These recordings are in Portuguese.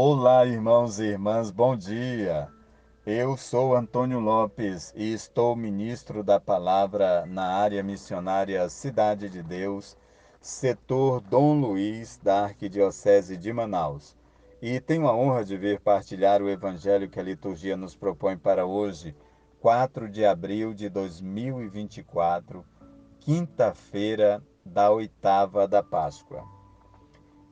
Olá, irmãos e irmãs, bom dia. Eu sou Antônio Lopes e estou ministro da palavra na área missionária Cidade de Deus, setor Dom Luís, da Arquidiocese de Manaus. E tenho a honra de vir partilhar o evangelho que a liturgia nos propõe para hoje, 4 de abril de 2024, quinta-feira da oitava da Páscoa.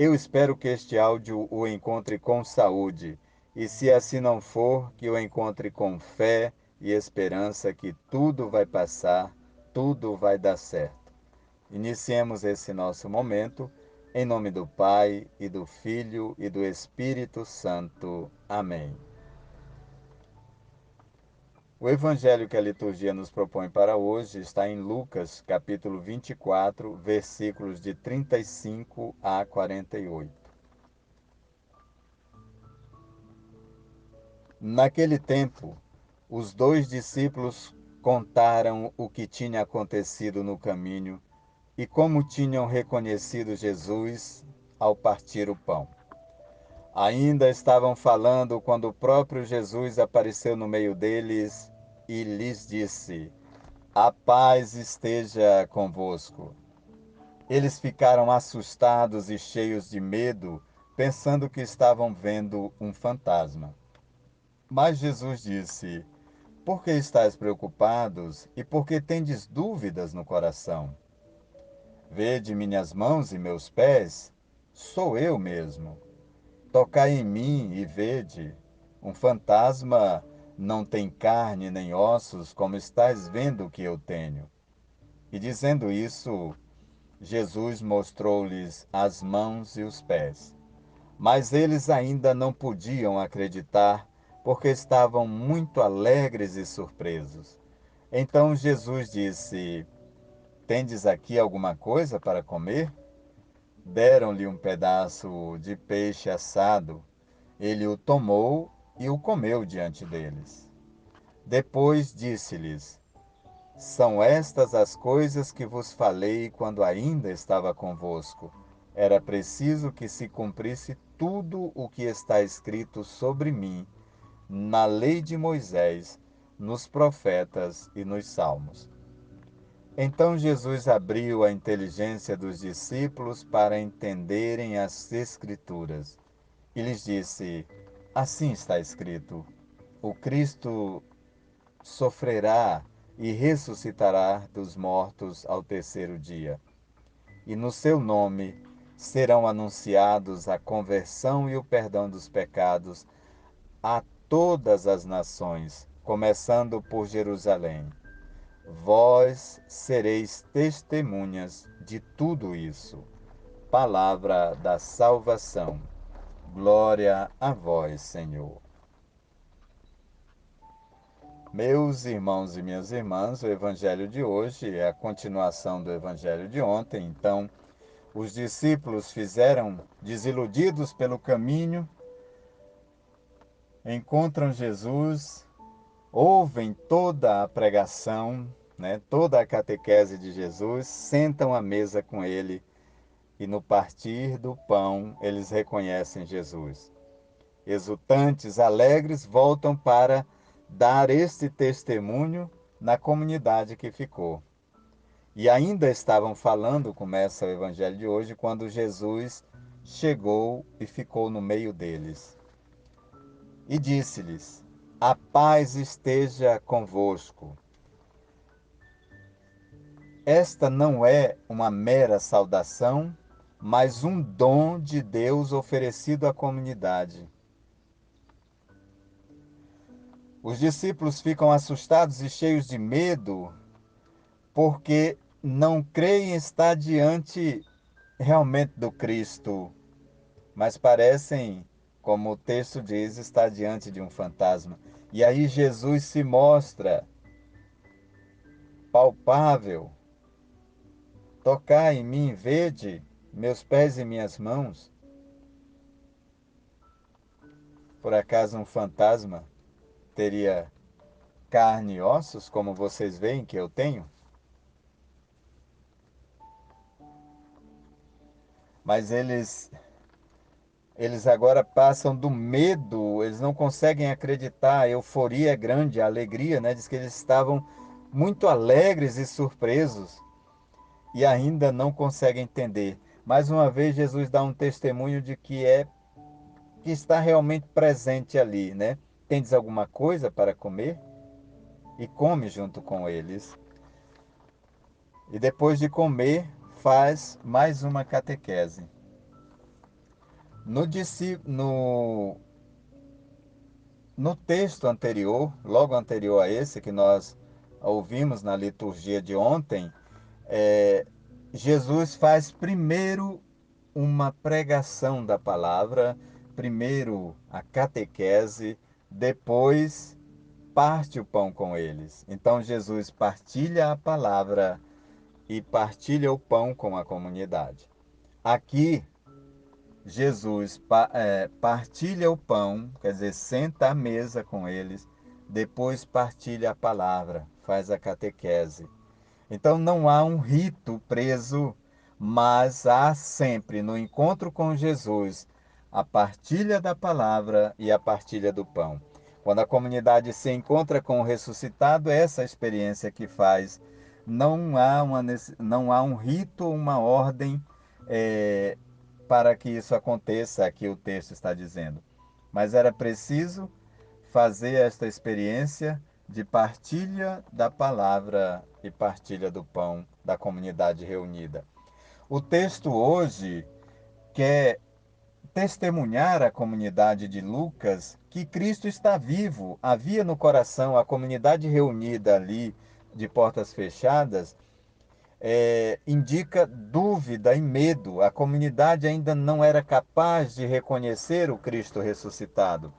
Eu espero que este áudio o encontre com saúde, e se assim não for, que o encontre com fé e esperança que tudo vai passar, tudo vai dar certo. Iniciemos esse nosso momento, em nome do Pai, e do Filho, e do Espírito Santo. Amém. O evangelho que a liturgia nos propõe para hoje está em Lucas, capítulo 24, versículos de 35 a 48. Naquele tempo, os dois discípulos contaram o que tinha acontecido no caminho e como tinham reconhecido Jesus ao partir o pão. Ainda estavam falando quando o próprio Jesus apareceu no meio deles e lhes disse: A paz esteja convosco. Eles ficaram assustados e cheios de medo, pensando que estavam vendo um fantasma. Mas Jesus disse: Por que estáis preocupados e por que tendes dúvidas no coração? Vede minhas mãos e meus pés, sou eu mesmo. Tocai em mim e vede. Um fantasma não tem carne nem ossos, como estáis vendo que eu tenho. E dizendo isso, Jesus mostrou-lhes as mãos e os pés. Mas eles ainda não podiam acreditar, porque estavam muito alegres e surpresos. Então Jesus disse: Tendes aqui alguma coisa para comer? Deram-lhe um pedaço de peixe assado. Ele o tomou e o comeu diante deles. Depois disse-lhes: São estas as coisas que vos falei quando ainda estava convosco. Era preciso que se cumprisse tudo o que está escrito sobre mim na lei de Moisés, nos profetas e nos salmos. Então Jesus abriu a inteligência dos discípulos para entenderem as Escrituras e lhes disse: Assim está escrito: o Cristo sofrerá e ressuscitará dos mortos ao terceiro dia, e no seu nome serão anunciados a conversão e o perdão dos pecados a todas as nações, começando por Jerusalém. Vós sereis testemunhas de tudo isso. Palavra da salvação. Glória a vós, Senhor. Meus irmãos e minhas irmãs, o evangelho de hoje é a continuação do evangelho de ontem. Então, os discípulos fizeram, desiludidos pelo caminho, encontram Jesus, ouvem toda a pregação, né, toda a catequese de Jesus, sentam à mesa com ele e no partir do pão eles reconhecem Jesus. Exultantes, alegres, voltam para dar este testemunho na comunidade que ficou. E ainda estavam falando, começa o evangelho de hoje, quando Jesus chegou e ficou no meio deles. E disse-lhes: A paz esteja convosco. Esta não é uma mera saudação, mas um dom de Deus oferecido à comunidade. Os discípulos ficam assustados e cheios de medo porque não creem estar diante realmente do Cristo, mas parecem, como o texto diz, estar diante de um fantasma. E aí Jesus se mostra palpável. Tocai em mim, vede meus pés e minhas mãos. Por acaso um fantasma teria carne e ossos, como vocês veem que eu tenho? Mas eles Eles agora passam do medo, eles não conseguem acreditar, a euforia é grande, a alegria, né? Diz que eles estavam muito alegres e surpresos e ainda não conseguem entender. Mais uma vez, Jesus dá um testemunho de que está realmente presente ali, né? Tendes alguma coisa para comer? E come junto com eles. E depois de comer, faz mais uma catequese. No texto anterior, logo anterior a esse que nós ouvimos na liturgia de ontem, é, Jesus faz primeiro uma pregação da palavra, primeiro a catequese, depois parte o pão com eles. Então Jesus partilha a palavra e partilha o pão com a comunidade. Aqui, Jesus partilha o pão, quer dizer, senta à mesa com eles, depois partilha a palavra, faz a catequese. Então não há um rito preso, mas há sempre no encontro com Jesus a partilha da palavra e a partilha do pão. Quando a comunidade se encontra com o ressuscitado, é essa experiência que faz. Não há um rito, uma ordem é, para que isso aconteça, aqui o texto está dizendo. Mas era preciso fazer esta experiência de partilha da palavra e partilha do pão da comunidade reunida. O texto hoje quer testemunhar à comunidade de Lucas que Cristo está vivo. Havia no coração a comunidade reunida ali, de portas fechadas, indica dúvida e medo. A comunidade ainda não era capaz de reconhecer o Cristo ressuscitado.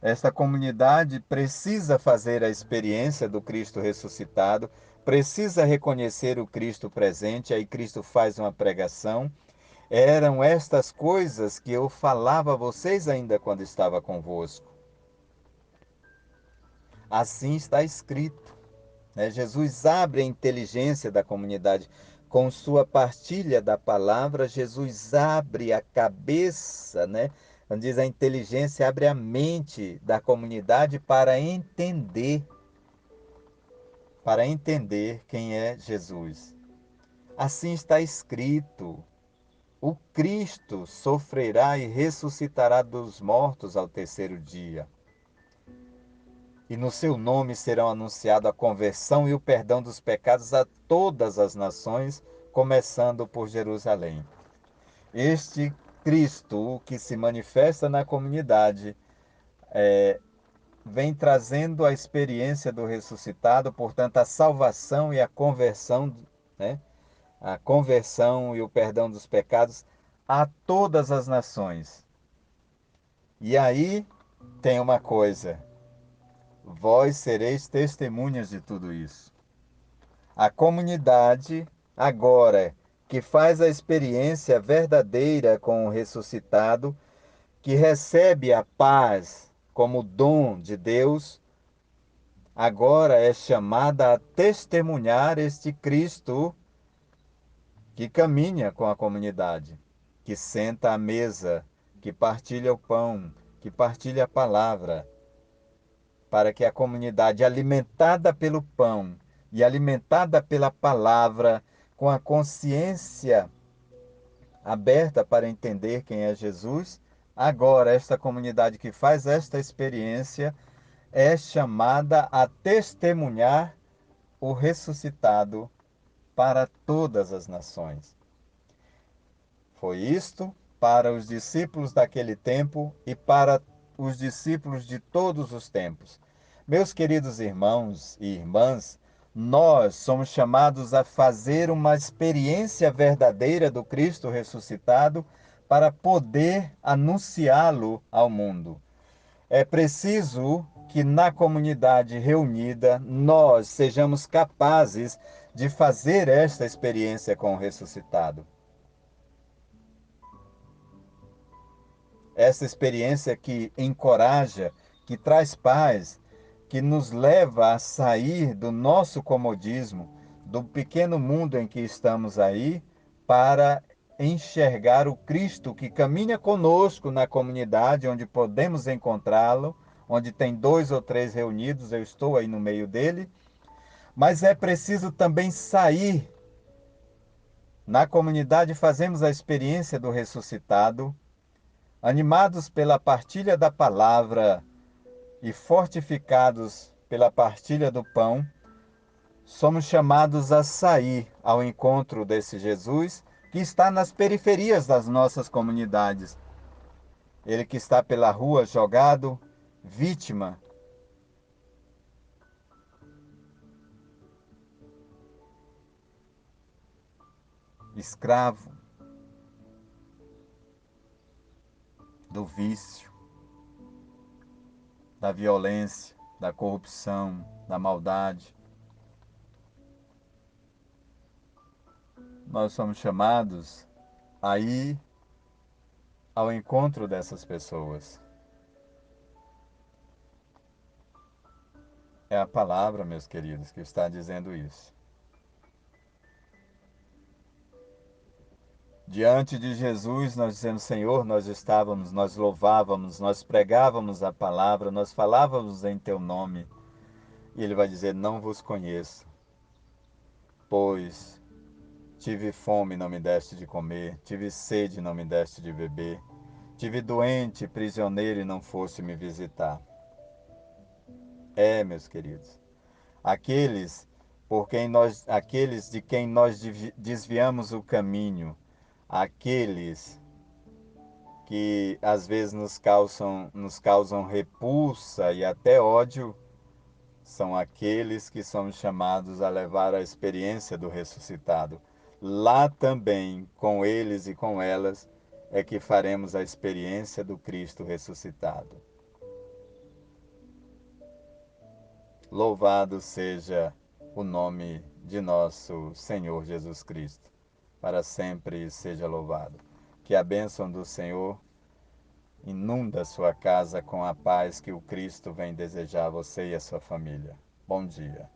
Esta comunidade precisa fazer a experiência do Cristo ressuscitado, precisa reconhecer o Cristo presente. Aí Cristo faz uma pregação. Eram estas coisas que eu falava a vocês ainda quando estava convosco. Assim está escrito, né? Jesus abre a inteligência da comunidade. Com sua partilha da palavra, Jesus abre a cabeça, né? Quando diz a inteligência, abre a mente da comunidade para entender quem é Jesus. Assim está escrito: o Cristo sofrerá e ressuscitará dos mortos ao terceiro dia. E no seu nome serão anunciados a conversão e o perdão dos pecados a todas as nações, começando por Jerusalém. Este Cristo que se manifesta na comunidade vem trazendo a experiência do ressuscitado, portanto, a salvação e a conversão, né? A conversão e o perdão dos pecados a todas as nações. E aí tem uma coisa: vós sereis testemunhas de tudo isso. A comunidade, agora, que faz a experiência verdadeira com o ressuscitado, que recebe a paz como dom de Deus, agora é chamada a testemunhar este Cristo que caminha com a comunidade, que senta à mesa, que partilha o pão, que partilha a palavra, para que a comunidade, alimentada pelo pão e alimentada pela palavra, com a consciência aberta para entender quem é Jesus, agora esta comunidade que faz esta experiência é chamada a testemunhar o ressuscitado para todas as nações. Foi isto para os discípulos daquele tempo e para os discípulos de todos os tempos. Meus queridos irmãos e irmãs, nós somos chamados a fazer uma experiência verdadeira do Cristo ressuscitado para poder anunciá-lo ao mundo. É preciso que na comunidade reunida nós sejamos capazes de fazer esta experiência com o ressuscitado. Essa experiência que encoraja, que traz paz, que nos leva a sair do nosso comodismo, do pequeno mundo em que estamos aí, para enxergar o Cristo que caminha conosco na comunidade, onde podemos encontrá-lo, onde tem 2 ou 3 reunidos, eu estou aí no meio dele, mas é preciso também sair. Na comunidade fazemos a experiência do ressuscitado, animados pela partilha da palavra e fortificados pela partilha do pão, somos chamados a sair ao encontro desse Jesus que está nas periferias das nossas comunidades. Ele que está pela rua jogado, vítima, escravo do vício, da violência, da corrupção, da maldade. Nós somos chamados a ir ao encontro dessas pessoas. É a palavra, meus queridos, que está dizendo isso. Diante de Jesus, nós dizemos: Senhor, nós estávamos, nós louvávamos, nós pregávamos a palavra, nós falávamos em teu nome. E ele vai dizer: não vos conheço, pois tive fome e não me deste de comer, tive sede e não me deste de beber, tive doente, prisioneiro e não foste me visitar. Meus queridos, aqueles de quem nós desviamos o caminho, aqueles que às vezes nos causam repulsa e até ódio, são aqueles que somos chamados a levar a experiência do ressuscitado. Lá também, com eles e com elas, é que faremos a experiência do Cristo ressuscitado. Louvado seja o nome de nosso Senhor Jesus Cristo. Para sempre seja louvado. Que a bênção do Senhor inunda sua casa com a paz que o Cristo vem desejar a você e a sua família. Bom dia.